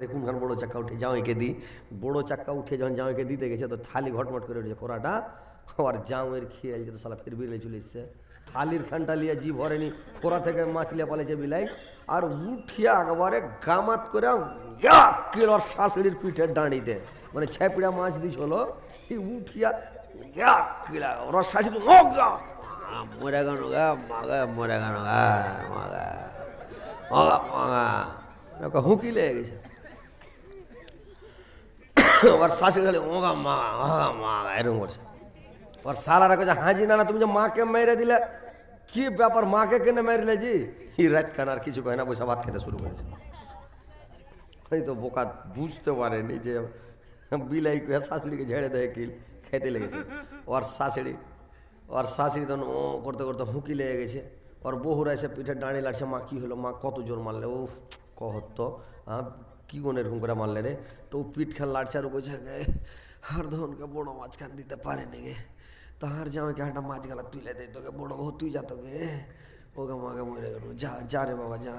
দেখুন খান বড়ো চাক্কা উঠে জামাইকে দিই, বড়ো চাক্কা উঠে যখন জামাইকে দিতে গেছে তো থালি ঘটমট করে উঠেছে কোরাটা, আর জামের খেয়ে তো সালা ফির বিলে চলে এসছে, থালির খানটা লিয়ে জি ভরেনি, কোরা থেকে মাছ লিয়ে পালেছে বিলাই, আর উঠিয়া একবারে গামাত করে কিলোর শাশুড়ির পিঠের ডাঁড়িতে, মানে ছেপড়া মাছ দিছিল উঠিয়া কিলা ওরা শাশুড়ি মরে গেল মরে গেল হুঁকি লেগে গেছে। ওর শাশুড়ি খালি ওগা মা এরকম করছে। ওর সালারা কাছে হাজি না তুমি যে মাকে মেরে দিলে, কি ব্যাপার মাকে কেনে মেরলে জি? ই রাত খান আর কিছু কয় না, বসে ভাত খেতে শুরু করেছে। এই তো বোকা বুঝতে পারেনি যে বিলাই শাশুড়িকে ঝেড়ে দেয় কিল খেতে লেগেছে। ওর শাশুড়ি তখন ও করতে করতে হুঁকি লেগে গেছে। ওর বহুরা এসে পিঠে দাঁড়িয়ে লাগছে, মা কি হলো মা, কত জোর মারলে? ও কহত কি কোন এরকম করে মারলে রে? তো ও পিঠ খান লাড়ছে আর কইছে হার ধনকে বড় মাঝখান দিতে পারেনি গে, তাহার জামাইকে একটা মাছ গালা তুলে দেয় তোকে, বড় বহু তুই যা তোকে ওকে মাকে মরে গেল, যা যা রে বাবা যা,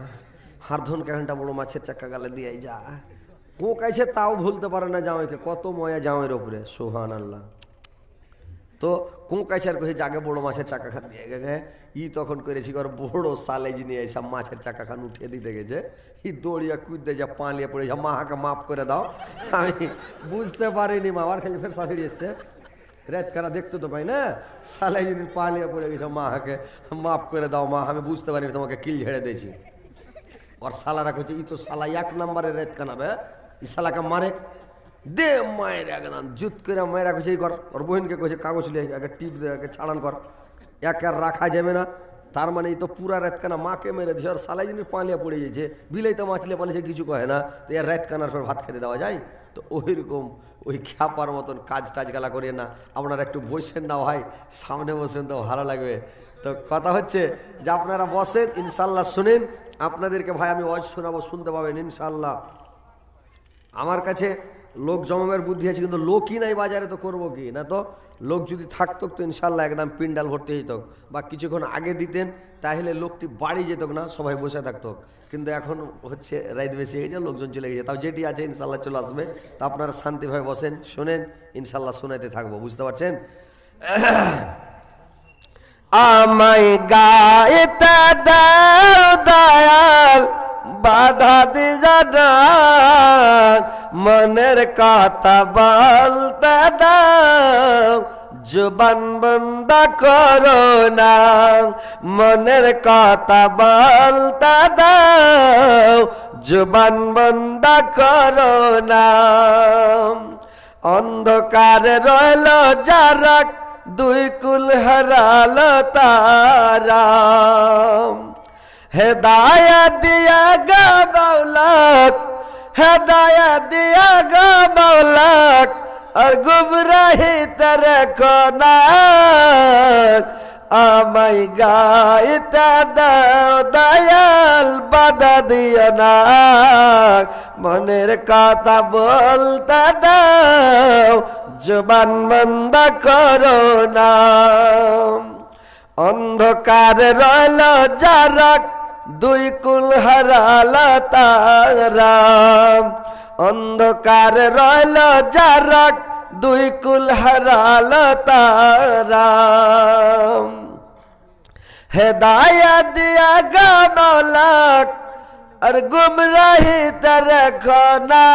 হার ধনকে একটা বড় মাছের চাক্কা গালে দিয়ে যা। ও কাছে তাও ভুলতে পারে না জামাইকে, কত ময়া জামাইয়ের ওপরে, সোহান আল্লাহ। তো কোঁকাইছার কহে জাগে বড় মাছের চাকা খান দিয়ে গে, ই তখন করেছি কর বড় সালেজ নিয়ে সব মাছের চাকা খান উঠিয়ে দিতে গেছে, ই দৌড়িয়া কুদতে যা পালিয়ে পড়েছে, মাকে মাফ করে দাও, আমি বুঝতে পারিনি মা। আর খালি ফের শাশুড়ি এসছে রেত কারা দেখতে তো পাই না, সালেজ পালিয়ে পড়ে গেছে, মাকে মাফ করে দাও মা, আমি বুঝতে পারিনি তোমাকে কিল ঝেড়ে দিয়েছি। ওর সালারা করছে ই তো সালা 1 নম্বরের রেত কানাবে, ই সালাকে মারে দে মায়ের একদম জুত করে মায়েরা কইছে কর, ওর বোনকে কইছে কাগজ লিয়ে আগে টিপ দে, আগে ছাড়ান কর, এক আর রাখা যাবে না। তার মানে এই তো পুরা রাত কানা মাকে মেরে দিছে, আর সালাই জিনিস পালিয়ে পড়ে গেছে, বিলাই তো মাছলে পালিয়েছে কিছু কহে না, তো এর রাত কানার পর ভাত খেতে দেওয়া যায়? তো ওই রকম ওই খ্যাপার মতন কাজ টাজ গালা করিয়ে না, আপনারা একটু বসেন না ভাই, সামনে বসেন তো ভালো লাগবে। তো কথা হচ্ছে যে আপনারা বসেন, ইনশাল্লাহ শুনেন, আপনাদেরকে ভাই আমি ওয়াজ শোনাবো, শুনতে পাবেন ইনশাল্লাহ। আমার কাছে লোক জমামের বুদ্ধি আছে, কিন্তু লোকই নাই বাজারে, তো করবো কি না? তো লোক যদি থাকতো তো ইনশাল্লাহ একদম পিন্ডাল ভর্তি হইত, বা কিছুক্ষণ আগে দিতেন তাহলে লোকটি বাড়ি যেত না, সবাই বসে থাকতো। কিন্তু এখন হচ্ছে রাত বেশি হয়ে যায়, লোকজন চলে গেছে, তাও যেটি আছে ইনশাল্লাহ চলে আসবে। তা আপনারা শান্তিভাবে বসেন, শোনেন, ইনশাল্লাহ শোনাইতে থাকবো, বুঝতে পারছেন? আমায় গাইতে দাও দয়াল, বাধা দিযা না, মনের কথা বলতে দাও, জবান বন্ধ করো না, মনের কথা বলতে দাও, জবান বন্ধ করো না। অন্ধকারে রইল যারা, দুই কুল হারাল তারা, হেদায়াত দিয়া গো মাওলাক, হেদায়াত দিয়া গো মাওলাক, আর গুমরাহি তে কোনা, আমায় গাইতে দাও দয়াল, বাধা দিও না, মনের কথা বলতে দাও, জবান বন্ধ করো না। অন্ধকারে রইল যারা, দুই কুল হারাল তারা, অন্ধকারে রইল যারা, দুই কুল হারাল তারা, হেদায়াত দিয়া গো মাওলাক, আর গুমরাহি তে কোনা,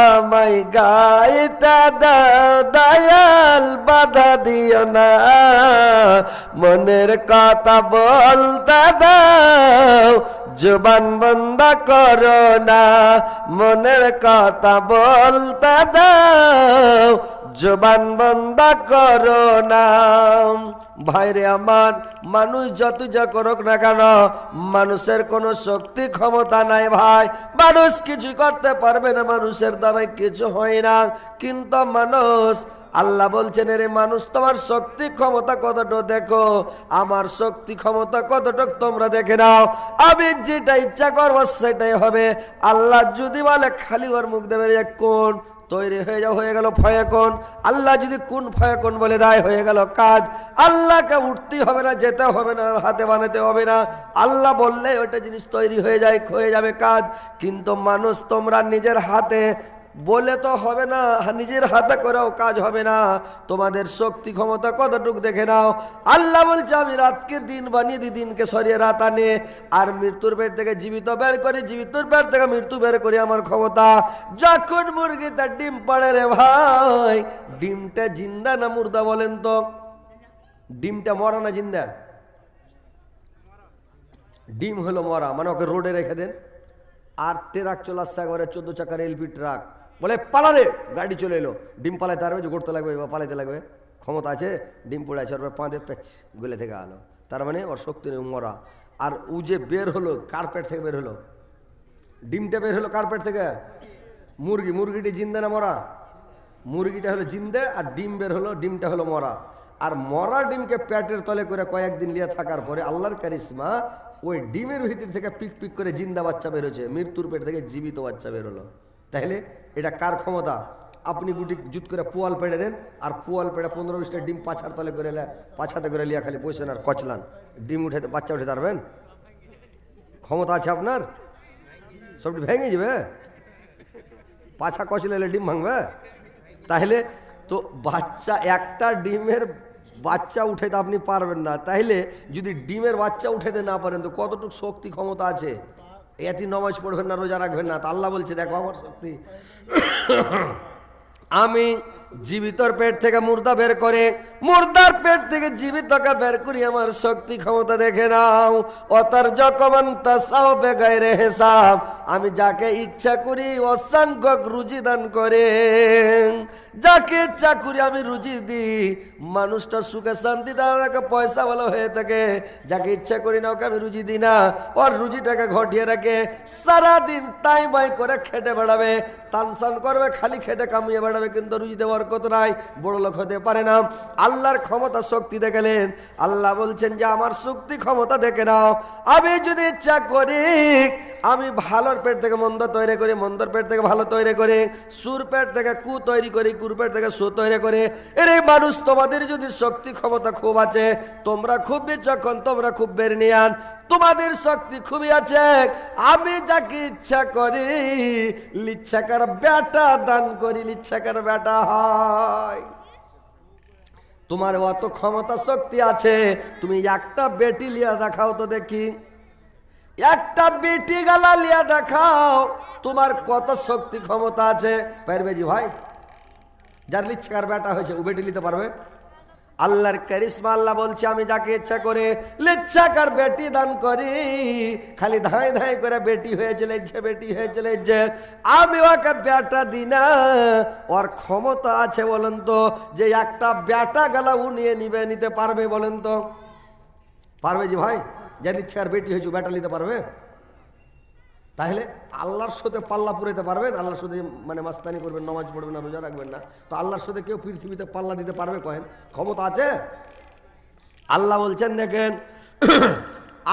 আমায় গাইতে দাও দয়াল, বাধা দিও না, মনের কথা বলতে দাও, জবান বন্ধ করো না, মনের কথা বলতে দাও, জবান বন্ধ করো না। ভাইরে আমার, মানুষ যত যা করুক না কেন, মানুষের কোনো শক্তি ক্ষমতা নাই ভাই, মানুষ কিছু করতে পারবে না, মানুষের দ্বারাই কিছু হয় না। কিন্তু মানুষ, আল্লাহ বলছেন রে মানুষ, তোমার শক্তি ক্ষমতা কতটুকু দেখো, আমার শক্তি ক্ষমতা কতটুকু তোমরা দেখে নাও, আমি যেটা ইচ্ছা করবো সেটাই হবে। আল্লাহ যদি বলে খালি ওর মুখ দেবে কোন, তৈরি হয়ে গেল ফায়াকুন। আল্লাহ যদি কুন ফায়াকুন বলে দেয় হয়ে গেল কাজ। আল্লাহকে উঠতে হবে না, যেতে হবে না, হাতে বানাতে হবে না। আল্লাহ বললে ওইটা জিনিস তৈরি হয়ে যাবে কাজ। কিন্তু মানুষ তোমরা নিজের হাতে বলে তো হবে না, নিজের হাতে করেও কাজ হবে না। তোমাদের শক্তি ক্ষমতা কতটুকু দেখে নাও। আল্লাহ বলছে আমি রাতকে দিন বানিয়ে দিই, দিনকে সরিয়ে রাত আনে, আর মৃত্যুর পেট থেকে জীবিত বের করি, জীবিতর পেট থেকে মৃত্যু বের করি আমার ক্ষমতা। যখন মুরগি তার ডিম পাড়ে রে ভাই, ডিমটা জিন্দা না মুর্দা বলেন তো? ডিমটা মরা না জিন্দা? ডিম হলো মরা, মানে ওকে রোডে রেখে দেন, আর ট্রাক চলে আসছে একবারে 14 চাকার এলপি ট্রাক, বলে পালালে, গাড়ি চলে এলো, ডিম পালাইতে পারবে? যে করতে লাগবে বা পালাইতে লাগবে, ক্ষমতা আছে? ডিম পড়ে আছে, ওর পাঁদে পেচ গলে থেকে আলো, তার মানে ওর শক্তি নেই, মরা। আর ও যে বের হলো কার পেট থেকে বের হলো? ডিমটা বের হলো কার পেট থেকে? মুরগিটি জিন্দে না মরা? মুরগিটা হলো জিন্দে, আর ডিম বের হলো, ডিমটা হলো মরা। আর মরা ডিমকে পেটের তলে করে কয়েকদিন লিয়ে থাকার পরে আল্লাহর কারিশমা ওই ডিমের ভিতর থেকে পিক পিক করে জিন্দা বাচ্চা বেরোচ্ছে, মৃত্যুর পেট থেকে জীবিত বাচ্চা বেরোলো। তাহলে এটা কার ক্ষমতা? আপনি গুটি জুত করে পোয়াল পেড়ে দেন, আর পোয়াল পেড়ে 15-20টা ডিম পাছার তলে করে পাছাতে করে লিয়া খালি বসেন আর কচলান, ডিম উঠে বাচ্চা উঠে পারবেন? ক্ষমতা আছে আপনার? সবটি ভেঙে যাবে, পাছা কচলে ডিম ভাঙবে। তাহলে তো বাচ্চা, একটা ডিমের বাচ্চা উঠাইতে আপনি পারবেন না, তাইলে যদি ডিমের বাচ্চা উঠাইতে না পারেন তো কতটুকু শক্তি ক্ষমতা আছে? এতি নামাজ পড়বেন না, রোজা রাখবেন না, তা আল্লাহ বলছে দেখো আমার শক্তি। আমি জীবিতর পেট থেকে মুর্দা বের করে, মুর্দার পেট থেকে জীবিতকে বের করি, আমার শক্তি ক্ষমতা দেখে নাও। অতার যকমান তাসাও বেগাইরে হিসাব, আমি যাকে ইচ্ছা করি অসংখ্যক রুজি দান করে, যাকে ইচ্ছা করি আমি রুজি দিই, মানুষটা সুখে শান্তি তাকে পয়সা ভালো হয়ে থাকে। যাকে ইচ্ছা করি না ওকে আমি রুজি দিই না, ওর রুজিটাকে ঘটিয়ে রাখে, সারাদিন তাই বাই করে খেটে বেড়াবে, তানসান করবে, খালি খেটে কামিয়ে বেড়াবে, কিন্তু রুজি দেওয়ার কত নাই, বড় লোক হতে পারে না। আল্লাহর ক্ষমতা শক্তি দেখলেন, আল্লাহ বলছেন যে আমার শক্তি ক্ষমতা দেখে নাও। আমি যদি ইচ্ছা করি আমি ভালোর পেট থেকে মন্দ তৈরি করি, মন্দর পেট থেকে ভালো তৈরি করে, সুর পেট থেকে কু তৈরি করি, কুর পেট থেকে সু তৈরি করে। এরে মানুষ, তোমাদের যদি শক্তি ক্ষমতা খুব আছে, তোমরা খুব বিচক্ষণ, তোমরা খুব বেরনিয়ান, তোমাদের শক্তি খুবই আছে। আমি যাকে ইচ্ছা করি লিচ্ছাকার বেটা দান করি, লিচ্ছাকার বেটা হয়। তোমার অত ক্ষমতা শক্তি আছে, তুমি একটা বেটি লিয়া দেখাও তো দেখি, একটা বেটি গালা লিয়া দেখাও তোমার কত শক্তি ক্ষমতা আছে। পারবে জি ভাই? যার লিচ্ছাকার বেটা হয়েছে ও বেটি নিতে পারবে? আল্লাহর কারিশমা, আল্লাহ বলছে আমি যাকে ইচ্ছা করে লিচ্ছাকার বেটি দান করি, খালি ধাই ধাই করে বেটি হয়ে চলেছে, বেটি হয়ে চলেছে, আমি ওকে বেটা দিই না। ওর ক্ষমতা আছে বলেন তো, যে একটা বেটা গালা ও নিতে পারবে বলেন তো? পারবে জি ভাই? যার ইচ্ছাকার বেটি হয়েছে বেটা নিতে পারবে? তাহলে আল্লাহর সাথে পাল্লা পুরাইতে পারবেন? আল্লাহর সাথে মানে মাস্তানি করবেন, নামাজ পড়বেন না, রোজা রাখবেন না, তো আল্লাহর সাথে কেউ পৃথিবীতে পাল্লা দিতে পারবে? কহেন ক্ষমতা আছে? আল্লাহ বলছেন দেখেন,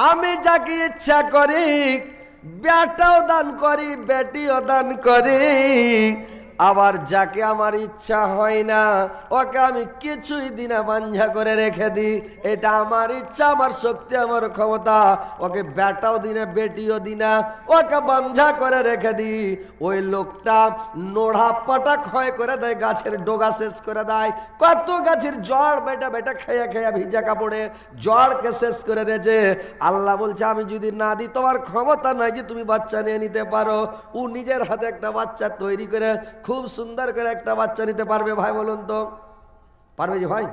আমি যাকে ইচ্ছা করি বেটাও দান করি, বেটিও দান করি, আবার যাকে আমার ইচ্ছা হয় না ওকে আমি কিছুই দিনা বাঞ্ঝা করে রেখে দিই। এটা আমার ইচ্ছা, আমার শক্তি, আমার ক্ষমতা। ওকে বেটাও দিনা, বেটিও দিনা, ওকে বাঞ্ঝা করে রেখে দিই। ওই লোকটা নোড়া পাটা ক্ষয় করে দেয়, গাছের ডোগা শেষ করে দেয়, কত গাছের জড় বেটা বেটা খেয়া খেয়া ভিজা কাপড়ে জড়কে শেষ করে দিয়েছে। আল্লাহ বলছে আমি যদি না দিই, তোমার ক্ষমতা নাই যে তুমি বাচ্চা নিয়ে নিতে পারো। ও নিজের হাতে একটা বাচ্চা তৈরি করে খুব সুন্দর করে একটা বাচ্চা নিতে পারবে ভাই? বলুন তো পারবে যে ভাই?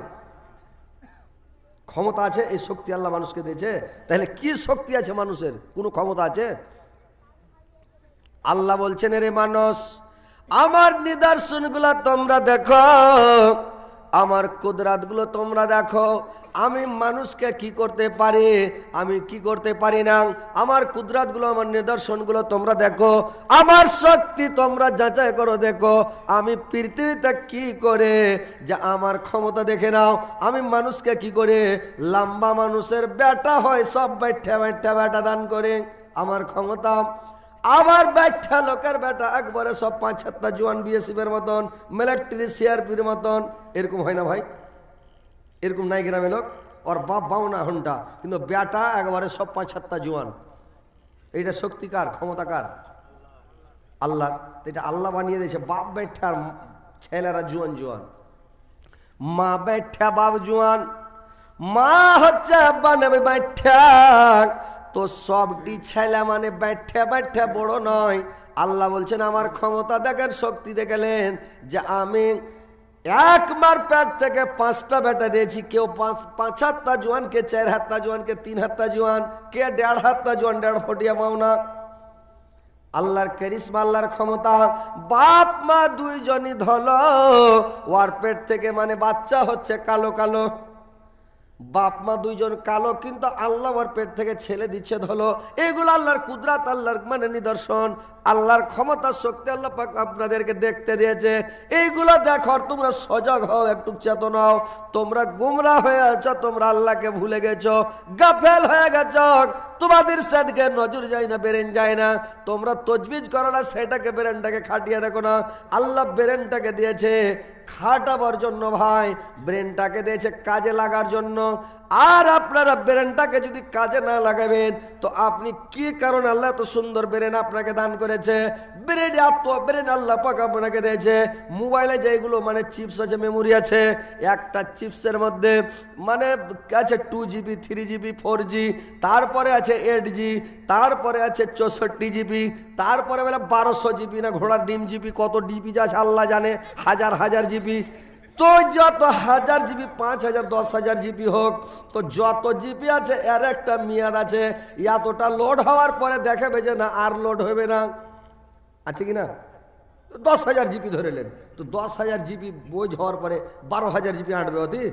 ক্ষমতা আছে, এই শক্তি আল্লাহ মানুষকে দিয়েছে। তাহলে কি শক্তি আছে মানুষের? কোনো ক্ষমতা আছে? আল্লাহ বলছেন রে মানুষ, আমার নিদর্শনগুলো তোমরা দেখো, আমার কুদরাতগুলো তোমরা দেখো, আমি মানুষকে কি করতে পারি, আমি কি করতে পারি না, আমার কুদরাতগুলো, আমার নিদর্শনগুলো তোমরা দেখো, আমার শক্তি তোমরা যাচাই করো, দেখো আমি পৃথিবীতে কি করে, যে আমার ক্ষমতা দেখে নাও। আমি মানুষকে কি করে, লম্বা মানুষের বেটা হয়, সব বাইঠা বাইঠা বেটা দান করে, আমার ক্ষমতা। আবার ব্যাখ্যা লোকের বেটা একবারে সব 5-7টা জোয়ান বিএসএফের মতন, মিলিটারি সিআরপির মতন, এরকম হয় না ভাই? এরকম নাই গ্রামে লোক, ওর বাপ বাউনা হন্টা, কিন্তু বেটা একবারে সব 5-7টা জোয়ান। এইটা শক্তিকার, ক্ষমতাকার আল্লাহ। এটা আল্লাহ বানিয়ে দিয়েছে। বাপ ব্যাখ্যার ছেলেরা জোয়ান জোয়ান, মা ব্যাখ্যা বাপ জোয়ান, মা হচ্ছে বানাবে ব্যাখ্যা। তো সবটি ছেলে মানে ব্যাখ্যা ব্যাখ্যা বড় নয়। আল্লাহ বলছেন আমার ক্ষমতা দেখেন, শক্তি দেখলেন যে আমি একবার পেট থেকে 5টা বেটা দিয়েছি। কেউ 5 হাতটা জোয়ান, কে 4 হাতটা জোয়ান, কে 3 হাতটা জোয়ান, কে 1.5 হাতটা জোয়ান, 1.5 ফুটিয়া মাওনা। আল্লাহর কারিশমা, আল্লাহর ক্ষমতা। বাপ মা দুইজনই ধলো, ওর পেট থেকে মানে বাচ্চা হচ্ছে কালো কালো। বাপ মা দুইজন কালো, কিন্তু আল্লাহ ওর পেট থেকে ছেলে দিচ্ছে ধলো। এগুলো আল্লাহর কুদরত, আল্লাহর মানে নিদর্শন, আল্লাহর ক্ষমতা, শক্তি আল্লাহ পাক আপনাদেরকে দেখতে দিয়েছে। এইগুলো দেখো, তোমরা সজাগ হও, একটু চেতন হও। তোমরা গুমরাহ হয়ে আছো, তোমরা আল্লাহকে ভুলে গেছো, গাফেল হয়ে গেছো। তোমাদের সাথে নজর যায় না, ব্রেন যায় না। তোমরা তজবিজ করো না, সেটাকে ব্রেনটাকে খাটিয়ে দেখো না। আল্লাহ ব্রেনটাকে দিয়েছে খাটাবার জন্য ভাই, ব্রেনটাকে দিয়েছে কাজে লাগার জন্য। আর আপনারা ব্রেনটাকে যদি কাজে না লাগাবেন, তো আপনি কি কারণে আল্লাহ এত সুন্দর ব্রেন আপনাকে দান করেছে? ব্রেন আল্লাহ পাক আপনাকে দিয়েছে। মোবাইলে যেগুলো মানে চিপস আছে, মেমোরি আছে, একটা চিপসের মধ্যে মানে আছে 2GB, 3GB, 4G, তারপরে আছে 8G, তারপরে আছে 64GB, তারপরে বলে 1200GB না ঘোড়ার ডিম জিবি, কত ডিবি যা আছে আল্লাহ জানে, হাজার জিবি। তো যত 1000GB, 5000, 10,000 জিবি হোক, তো যত জিবি আছে এর একটা মেয়াদ আছে। এতটা লোড হওয়ার পরে দেখাবে যে না আর লোড হবে না, আছে কি না? 10,000 জিবি ধরেলেন, তো 10,000 জিবি বোঝ হওয়ার পরে 12,000 জিবি হাঁটবে অতি।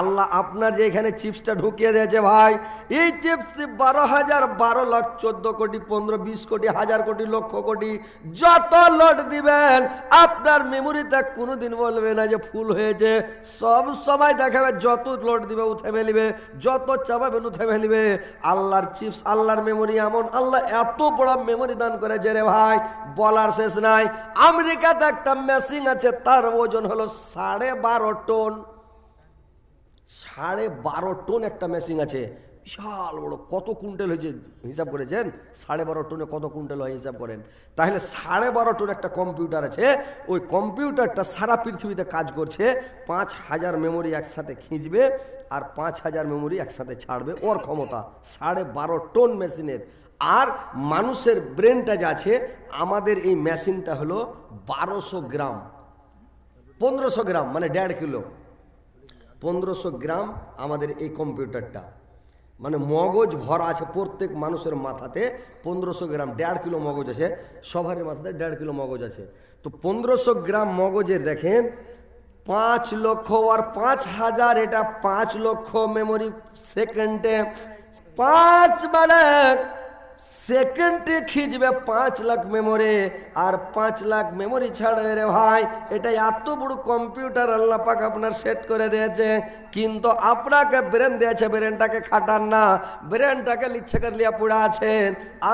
আল্লাহ আপনার যে এখানে চিপসটা ঢুকিয়ে দিয়েছে ভাই, এই চিপস 12,000, 12 লাখ, 14 কোটি, 15, 20 কোটি, 1000 কোটি, লক্ষ কোটি, যত লোড দিবেন আপনার মেমোরিতে কোনোদিন বলবে না যে ফুল হয়েছে। সব সময় দেখাবে যত লোড দিবে উঠে ফেলিবে, যত চাপাবেন উঠে ফেলিবে। আল্লাহর চিপস, আল্লাহর মেমোরি এমন, আল্লাহ এত বড় মেমোরি দান করেছে রে ভাই, বলার শেষ নাই। আমেরিকাতে একটা মেশিন আছে, তার ওজন হলো 12.5 টন। 12.5 টন একটা মেশিন আছে, বিশাল বড়। কত কুইন্টাল হয়েছে হিসাব করেছেন? 12.5 টনে কত কুইন্টাল হয় হিসাব করেন। তাহলে 12.5 টন একটা কম্পিউটার আছে। ওই কম্পিউটারটা সারা পৃথিবীতে কাজ করছে। 5,000 মেমোরি একসাথে খিঁচবে আর 5,000 মেমোরি একসাথে ছাড়বে। ওর ক্ষমতা 12.5 টন মেশিনের। আর মানুষের ব্রেনটা যা আছে, আমাদের এই মেশিনটা হলো 1200 গ্রাম, 1500 গ্রাম মানে 1.5 কিলো। 1500 গ্রাম আমাদের এই কম্পিউটারটা, মানে মগজ ভরা আছে প্রত্যেক মানুষের মাথাতে। 1500 গ্রাম, 1.5 কিলো মগজ আছে সবার মাথাতে, 1.5 কিলো মগজ আছে। তো 1500 গ্রাম মগজের দেখেন 5 লক্ষ আর 5,000, এটা 5 লক্ষ মেমোরি সেকেন্ডে। 5 মানে সেকেন্ডে খিঁচবে 5 লাখ মেমোরি, আর 5 লাখ মেমোরি ছাড়বে রে ভাই। এটা এত বড় কম্পিউটার আল্লাহ পাক আপনার সেট করে দিয়েছে, কিন্তু আপনাকে ব্রেন দিয়েছে, ব্রেনটাকে খাটান না, ব্রেনটাকে লিচ্ছে করে লিয়া পুড়া আছেন।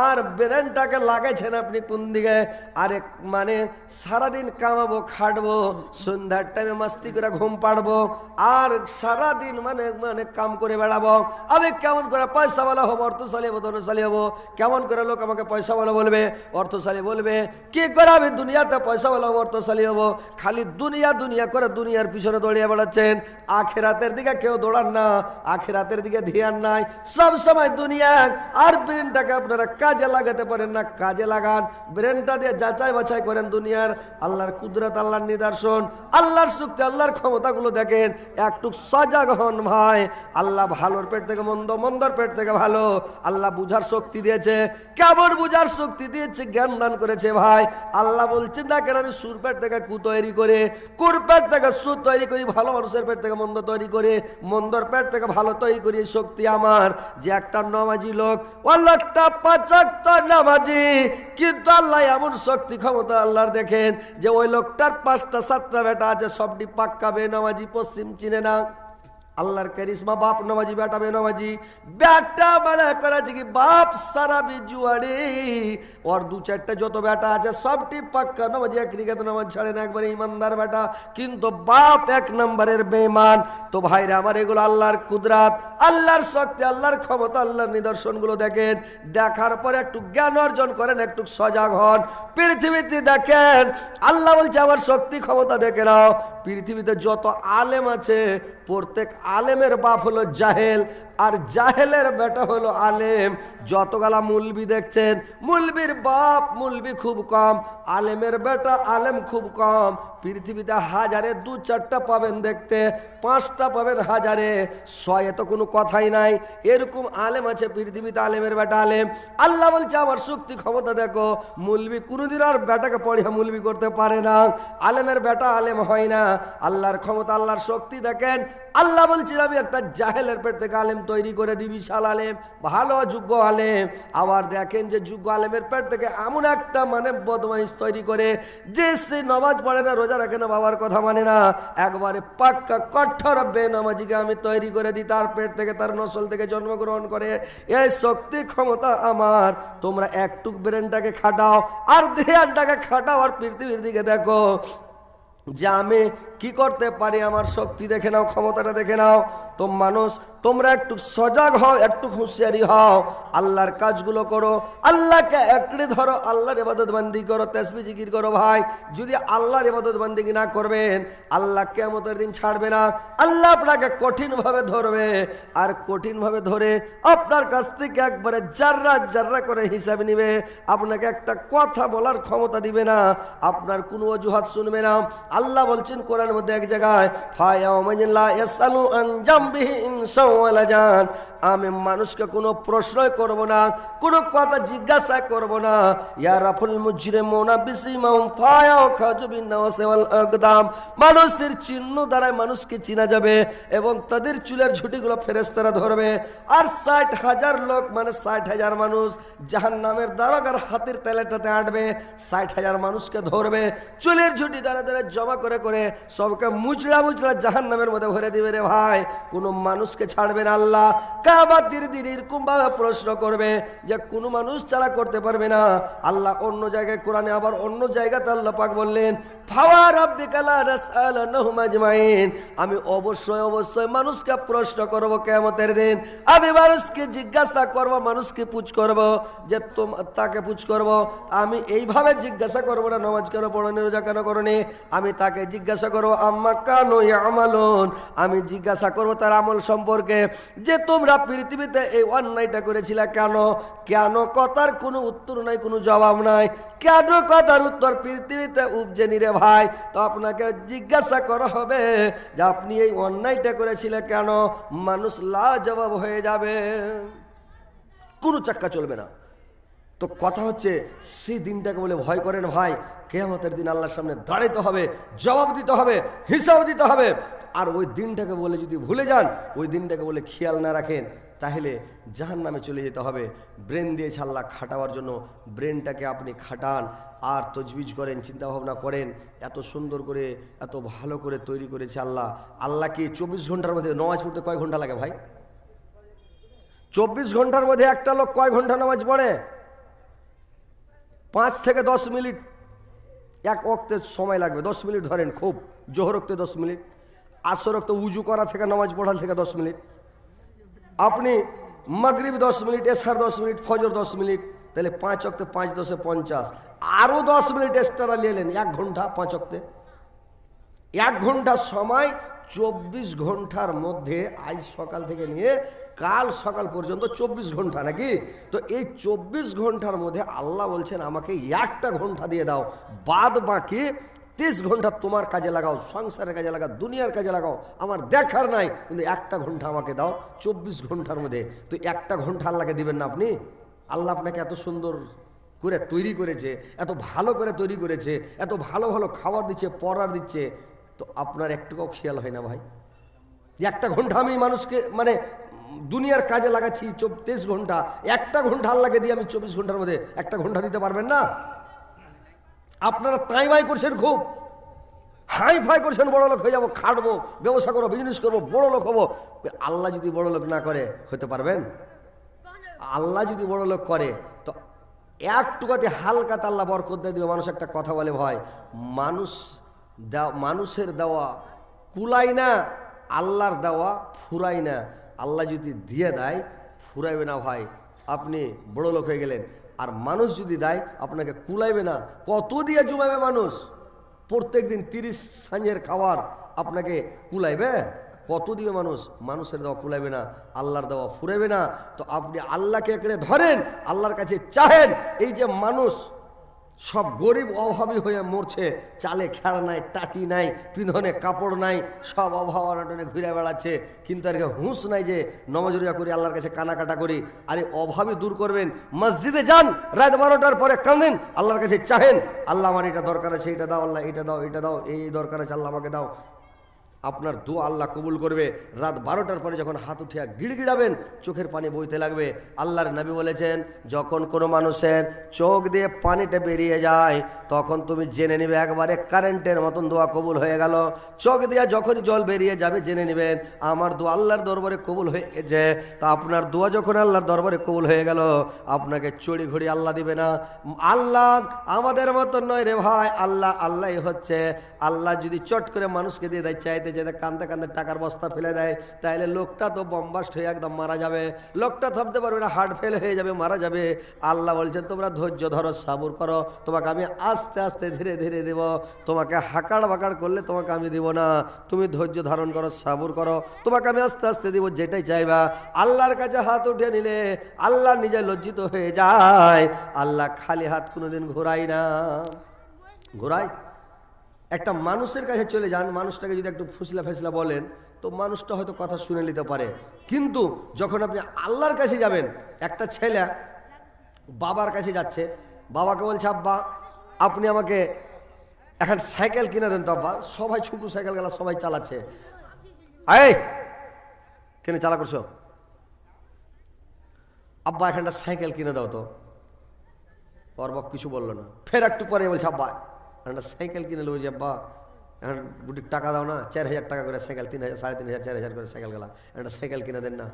আর ব্রেনটাকে লাগাইছেন আপনি কোন দিকে? আরে মানে সারাদিন কামাবো, খাটবো, সন্ধ্যার টাইমে মাস্তি করে ঘুম পাড়বো, আর সারাদিন মানে মানে কাম করে বেড়াবো। আমি কেমন করে পয়সাওয়ালা হবো, অর্থশালী হবো, ধনশালী হবো? কেমন করে লোক আমাকে পয়সাওয়ালা বলবে, অর্থশালী বলবে? কি করে আমি দুনিয়াতে পয়সাওয়ালা হবো, অর্থশালী হবো? খালি দুনিয়া দুনিয়া করে দুনিয়ার পিছনে দৌড়িয়ে বেড়াচ্ছেন। আখিরাতের দিকে কেউ দৌড়ান না, আখিরাতের দিকে ধ্যান নাই, সব সময় দুনিয়া। আর ব্রেনটাকে আপনারা কাজে লাগাতে পারেন না, কাজে লাগান। ব্রেনটা দিয়ে যাচাই বাছাই করেন দুনিয়ার আল্লাহর কুদরত, আল্লাহর নিদর্শন, আল্লাহর শক্তি, আল্লাহর ক্ষমতাগুলো দেখেন। একটু সজাগ হন ভাই। আল্লাহ ভালোর পেট থেকে মন্দ, মন্দর পেট থেকে ভালো আল্লাহ বুঝার শক্তি দিয়েছে। কেমন বুঝার শক্তি দিয়েছে? জ্ঞান দান করেছে ভাই। আল্লাহ বলছেন দেখেন, আমি সুর পেট থেকে কু তৈরি করে, কুর পেট থেকে সুর তৈরি করি, ভালো মানুষের পেট থেকে মন্দ তৈরি করে, মন্দর পেট থেকে ভালো তৈরি করি। শক্তি আমার। যে একটা নামাজি লোক, ও লোকটা 5 ওয়াক্ত নামাজি, কিন্তু আল্লাহ এমন শক্তি ক্ষমতা আল্লাহর দেখেন যে ওই লোকটার 5টা 7টা বেটা আছে, সবটি পাক্কা বেনামাজি, পশ্চিম চিনে না। আল্লাহর কারিশমা। বাপ নামাজি, বেটা বেনামাজি, বেটা মানে করেছে কি বাপ সারা বিজুয়ারি, ওর দু চারটা যত বেটা আছে সবটি পাক্কা নামাজি, ক্রিকেট নামাজ ছাড়ে না, একবারে ইমানদার বেটা, কিন্তু বাপ এক নম্বরের বেঈমান। তো ভাইরা আমার, এগুলো আল্লাহর কুদরাত, আল্লাহর শক্তি, আল্লাহর ক্ষমতা, আল্লাহর নিদর্শনগুলো দেখেন। দেখার পরে একটু জ্ঞান অর্জন করেন, একটু সজাগ হন। পৃথিবীতে দেখেন, আল্লাহ বলছে আমার শক্তি ক্ষমতা দেখে নাও। পৃথিবীতে যত আলেম আছে প্রত্যেক আলেমের বাপ হলো জাহেল, আর জাহেলের বেটা হলো আলেম। যতগুলা মুলবি দেখছেন, মুলবির বাপ মুলবি খুব কম, আলেমের বেটা আলেম খুব কম। পৃথিবীতে হাজারে দু চারটা পাবেন দেখতে, পাঁচটা পাবেন হাজারে, শয়ে তো কোনো কথাই নাই। এরকম আলেম আছে পৃথিবীতে, আলেমের বেটা আলেম। আল্লাহ বলছে আমার শক্তি ক্ষমতা দেখো। মুলবি কোনোদিন আর বেটাকে পড়িয়া মুলবি করতে পারে না, আলেমের বেটা আলেম হয় না। আল্লাহর ক্ষমতা, আল্লাহর শক্তি দেখেন। আল্লাহ বলছেন আমি একটা জাহেলের পেট থেকে আলেম তৈরি করে দিই, বিশাল আলেম, ভালো যোগ্য আলেম। আবার দেখেন যে যোগ্য আলেমের পেট থেকে এমন একটা মানে বদমাইশ তৈরি করে, যে সে নামাজ পড়ে না, রোজা রাখে না, বাবার কথা মানে না, একবারে পাক্কা কঠোর বেনামাজিকে আমি তৈরি করে দিই, তার পেট থেকে, তার নসল থেকে জন্মগ্রহণ করে। এই শক্তি ক্ষমতা আমার। তোমরা একটুক ব্রেনটাকে খাটাও আর ধ্যানটাকে খাটাও, আর পৃথিবীর দিকে দেখো যে আমি কি করতে পারি। আমার শক্তি দেখে নাও, ক্ষমতাটা দেখে নাও। তো মানুষ, তোমরা একটু সজাগ হও, একটু হুঁশিয়ারি হও, আল্লাহর কাজগুলো করো, আল্লাহকে একড়ে ধরো, আল্লাহর ইবাদত বান্দি করো, তাসবিহ জিকির করো। ভাই, যদি আল্লাহর ইবাদত বান্দি না করবেন, আল্লাহ কিয়ামতের দিন ছাড়বে না। আল্লাহ আপনাকে কঠিনভাবে ধরবে, আর কঠিনভাবে ধরে আপনার কাছ থেকে একবারে জাররা জাররা করে হিসাব নিবে। আপনাকে একটা কথা বলার ক্ষমতা দিবে না, আপনার কোনো অজুহাত শুনবে না। আল্লাহ বলছেন কোরআনের মধ্যে এক জায়গায়, আমি মানুষকে কোনো প্রশ্নই করব না, কোনো কথা জিজ্ঞাসা করব না। মানুষের চিহ্ন দ্বারা মানুষকে চিনা যাবে, এবং তাদের চুলের ঝুঁটিগুলো ফেরেশতারা ধরবে। আর 60,000 লোক, মানে 60,000 মানুষ জাহান্নামের দারোগার হাতের তেলেটাতে আটবে। 60,000 মানুষকে ধরবে, চুলের ঝুঁটি দ্বারা দ্বারা জমা করে করে সবকে মুচড়া মুচড়া জাহান্নামের মধ্যে ভরে দিবে রে ভাই। কোনো মানুষকে ছাড়বে না আল্লাহ। কিয়ামতের দিন এরকম ভাবে প্রশ্ন করবে যে কোনো মানুষ ছাড়া করতে পারবে না। আল্লাহ অন্য জায়গায় কোরআনে, আবার অন্য জায়গাতে আল্লাহ পাক বললেন, ফাওয়া রাব্বিকা লা নাসআলুহুম আজমাইন, আমি অবশ্যই অবশ্যই মানুষকে প্রশ্ন করব কিয়ামতের দিন। আমি মানুষকে জিজ্ঞাসা করব, মানুষকে পুছ করব, যে তাকে পুছ করব। আমি এইভাবে জিজ্ঞাসা করব না, নামাজ কেন পড়নি, রোজা কেন করনি। আমি তাকে জিজ্ঞাসা করব আম্মা কানু ইয়ামালুন, আমি জিজ্ঞাসা করব তার আমল সম্পর্কে, যে তোমরা পৃথিবীতে এই অন্যায়টা করেছিলে কেন। কেন কথার কোনো উত্তর নাই, কোনো জবাব নাই। কেন কথার উত্তর পৃথিবীতে উপজে নিরে ভাই। তো আপনাকে জিজ্ঞাসা করা হবে যে আপনি এই অন্যায়টা করেছিলেন কেন। মানুষ লাজবাব হয়ে যাবে, কোনো চাক্কা চলবে না। তো কথা হচ্ছে, সেই দিনটাকে বলে ভয় করেন ভাই। কিয়ামতের দিন আল্লাহর সামনে দাঁড়াতে হবে, জবাব দিতে হবে, হিসাব দিতে হবে। আর ওই দিনটাকে বলে যদি ভুলে যান, ওই দিনটাকে বলে খেয়াল না রাখেন, তাহলে জাহান্নামে চলে যেতে হবে। ব্রেন দিয়েছে আল্লাহ খাটাবার জন্য, ব্রেনটাকে আপনি খাটান, আর তজবিজ করেন, চিন্তা ভাবনা করেন। এত সুন্দর করে, এত ভালো করে তৈরি করেছে আল্লাহ। আল্লাহকে 24 ঘন্টার মধ্যে নামাজ পড়তে কয় ঘন্টা লাগে ভাই? 24 ঘন্টার মধ্যে একটা লোক কয় ঘন্টা নামাজ পড়ে? 5 থেকে 10 মিনিট এক ওয়াক্তে সময় লাগবে। 10 মিনিট ধরেন, খুব জোহর ওয়াক্তে 10 মিনিট, আসর ওয়াক্তে উজু করা থেকে নামাজ পড়ার থেকে 10 মিনিট, আপনি মাগরিব 10 মিনিট, এশার 10 মিনিট, ফজর 10 মিনিট, তাহলে 5 ওয়াক্তে 5 10 50, আরও 10 মিনিট এক্সট্রা নিলেন, 1 ঘন্টা 5 ওয়াক্তে। 1 ঘন্টা সময় 24 ঘন্টার মধ্যে, আজ সকাল থেকে নিয়ে কাল সকাল পর্যন্ত 24 ঘন্টা নাকি। তো এই 24 ঘন্টার মধ্যে আল্লাহ বলছেন আমাকে 1টা ঘন্টা দিয়ে দাও, বাদ বাকি 30 ঘন্টা তোমার কাজে লাগাও, সংসারের কাজে লাগাও, দুনিয়ার কাজে লাগাও, আমার দেখার নাই, কিন্তু 1টা ঘন্টা আমাকে দাও 24 ঘন্টার মধ্যে। তো 1টা ঘন্টা আল্লাহকে দিবেন না আপনি? আল্লাহ আপনাকে এত সুন্দর করে তৈরি করেছে, এত ভালো করে তৈরি করেছে, এত ভালো ভালো খাবার দিচ্ছে, পড়ার দিচ্ছে, তো আপনার একটুকুও খেয়াল হয় না ভাই? 1টা ঘন্টা আমি মানুষকে মানে দুনিয়ার কাজে লাগাচ্ছি 23 ঘন্টা, 1টা ঘন্টা আল্লাহকে দিয়ে আমি 24 ঘন্টার মধ্যে 1টা ঘন্টা দিতে পারবেন না? আপনারা তাই বাই করছেন খুব। হাই ফাই করছেন বড় লোক হয়ে যাবো, খাটবো, ব্যবসা করবো, বিজনেস করবো, বড় লোক হবো। আল্লাহ যদি বড় লোক না করে হতে পারবেন? আল্লাহ যদি বড় লোক করে তো একটুকাতে হালকাতে আল্লাহ বরকত দিয়ে দিবে। মানুষ একটা কথা বলে, ভয় মানুষের দেওয়া কুলাই না, আল্লাহর দেওয়া ফুরাই না। আল্লাহ যদি দিয়ে দেয় ফুরাইবে না ভাই, আপনি বড় লোক হয়ে গেলেন। আর মানুষ যদি দেয় আপনাকে কুলাইবে না। কত দিয়ে জমাবে মানুষ? প্রত্যেক দিন 30 সাঁঝের খাবার আপনাকে কুলাইবে? কত দিবে মানুষ? মানুষের দেওয়া কুলাইবে না, আল্লাহর দেওয়া ফুরাইবে না। তো আপনি আল্লাহকে একড়ে ধরেন, আল্লাহর কাছে চাহেন। এই যে মানুষ সব গরিব অভাবী হয়ে মরছে, চালে খেড়া নাই, টাটি নাই, পিঁধনে কাপড় নাই, সব অভাব অনটনে ঘুরে বেড়াচ্ছে, কিন্তু আর হুঁশ নাই যে নমাজ রোজা করি, আল্লাহর কাছে কানাকাটা করি। আরে অভাবী দূর করবেন, মসজিদে যান, রাত 12টার পরে কাঁদেন, আল্লাহর কাছে চাহেন, আল্লাহ আমার এটা দরকার আছে, এটা দাও, আল্লাহ এটা দাও, এটা দাও, এই দরকার আছে, আল্লাহ আমাকে দাও। আপনার দোয়া আল্লাহ কবুল করবে। রাত 12টার পরে যখন হাত উঠিয়া গিড়গিড়াবেন, চোখের পানি বইতে লাগবে। আল্লাহর নবী বলেছেন, যখন কোনো মানুষের চোখ দিয়ে পানিটা বেরিয়ে যায় তখন তুমি জেনে নিবে একবারে কারেন্টের মতন দোয়া কবুল হয়ে গেল। চোখ দিয়ে যখনই জল বেরিয়ে যাবে জেনে নেবেন আমার দোয়া আল্লাহর দরবারে কবুল হয়ে গেছে। তা আপনার দোয়া যখন আল্লাহর দরবারে কবুল হয়ে গেল, আপনাকে চড়ি ঘড়ি আল্লাহ দিবে না। আল্লাহ আমাদের মতন নয় রে ভাই, আল্লাহ আল্লাহ হচ্ছে। আল্লাহ যদি চট করে মানুষকে দিয়ে দেয়, চাইতে যেতে কান্দে কান্দে টাকার বস্তা ফেলে দেয়, তাহলে লোকটা তো বম্বাস্ট হয়ে একদম মারা যাবে, লোকটা থামতে পারবে না, হার্ট ফেল হয়ে যাবে, মারা যাবে। আল্লাহ বলছেন তোমরা ধৈর্য ধরো, সাবুর করো, তোমাকে আমি আস্তে আস্তে ধীরে ধীরে দেব। তোমাকে হাকাড় বাকাড় করলে তোমাকে আমি দিব না, তুমি ধৈর্য ধারণ করো, সাবুর করো, তোমাকে আমি আস্তে আস্তে দিব, যেটাই চাইবা। আল্লাহর কাছে হাত উঠে নিলে আল্লাহ নিজে লজ্জিত হয়ে যায়। আল্লাহ খালি হাত কোনোদিন ঘোরাই না। ঘোরাই একটা মানুষের কাছে চলে যান, মানুষটাকে যদি একটু ফুসলা ফেসলা বলেন তো মানুষটা হয়তো কথা শুনে নিতে পারে, কিন্তু যখন আপনি আল্লাহর কাছে যাবেন, একটা ছেলে বাবার কাছে যাচ্ছে, বাবাকে বলছে আব্বা আপনি আমাকে এখন সাইকেল কিনে দেন তো আব্বা। সবাই ছোট সাইকেল গেলা সবাই চালাচ্ছে, এই কেন চালা করছো আব্বা, এখানটা সাইকেল কিনে দাও তো। ওর বাপ কিছু বললো না, ফের একটু পরে বলছে আব্বা একটা সাইকেল কিনে নেবো। যে আব্বা এখন বুটিক টাকা দাও না, 4000 টাকা করে সাইকেল, 3000, 3500, 4000 করে সাইকেল গেলা, একটা সাইকেল কিনে দেন না।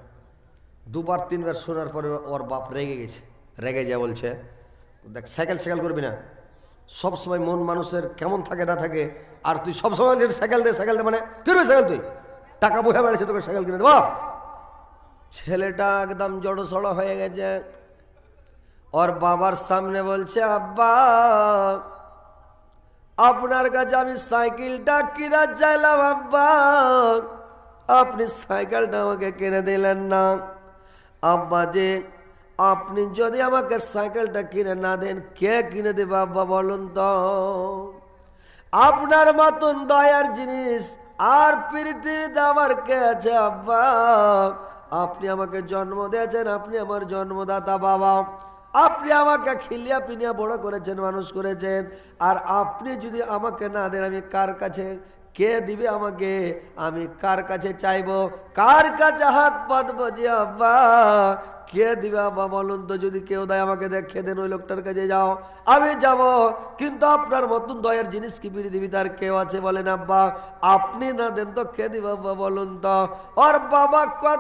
দুবার তিনবার শোনার পরে ওর বাপ রেগে গেছে, রেগে যা বলছে দেখ সাইকেল সাইকেল করবি না, সবসময় মন মানুষের কেমন থাকে না থাকে, আর তুই সবসময় সাইকেল দে সাইকেল দে, মানে কিনবে সাইকেল, তুই টাকা বহে বেড়েছে তোকে সাইকেল কিনে দেবো। ছেলেটা একদম জড়সড় হয়ে গেছে, ওর বাবার সামনে বলছে আব্বা আপনার কাছে আমি সাইকেলটা কিনা চাইলাম আব্বা, আপনি সাইকেলটা আমাকে কিনে দিলেন না। আব্বা যে আপনি যদি আমাকে সাইকেলটা কিনে না দেন কে কিনে দেবে আব্বা বলুন তো? আপনার মতন দয়ার জিনিস আর পৃথিবীতে আমার কে আছে আব্বা? আপনি আমাকে জন্ম দিয়েছেন, আপনি আমার জন্মদাতা বাবা, আপনি আমাকে খিলিয়া পিনিয়া বড় করেছেন, মানুষ করেছেন, আর আপনি যদি আমাকে না দেন আমি কার কাছে, কে দিবে আমাকে, আমি কার কাছে চাইবো, কার কাছে হাত পাতবো যে আব্বা কে দিবে আব্বা বলুন তো? যদি কেউ দেয় আমাকে দেখে দেন, ওই লোকটার কাছে যাও, আমি যাব, কিন্তু আপনার মতন দয়ার জিনিস কি পৃথিবীতে আর কেউ আছে বলেন আব্বা? আপনি না দেন তো কে দিবে আব্বা বলুন তো? ওর বাবা কথা